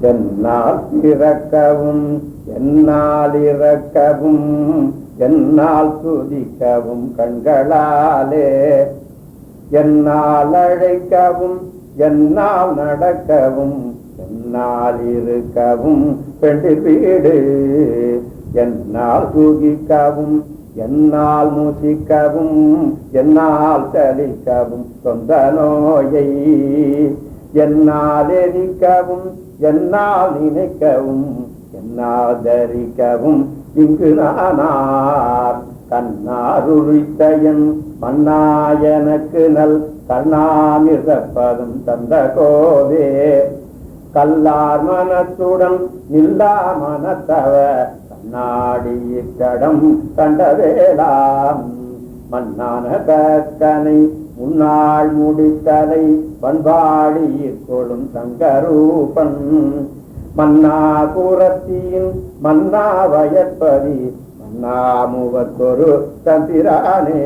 என்னால் இறக்கவும் என்னால் இறக்கவும் என்னால் துதிக்கவும் கண்களாலே என்னால் அழைக்கவும் என்னால் நடக்கவும் என்னால் இருக்கவும் பெண்டிர் வீடு என்னால் தூகிக்கவும் என்னால் மூசிக்கவும் என்னால் சலிக்கவும் சொந்த நோயை என்னால் எரிக்கவும் என்னால் நினைக்கவும் என்னால் தரிக்கவும் இங்கு நானார் கண்ணார் உரித்தயன் மன்னாயனக்கு நல் கண்ணாமிர்தப்பதும் தந்த கோவே கல்லார் மனத்துடன் நில்லா மனத்தவ கண்ணாடியிடம் கண்டவேலாம் மன்னான கற்கனை முன்னாள் முடித்தலை பண்பாடியிற்கொள்ளும் சங்கரூபன் மன்னா கூரத்தியின் மன்னா வயற்பதி மன்னா மூவர்க்கொரு தம்பிரானே.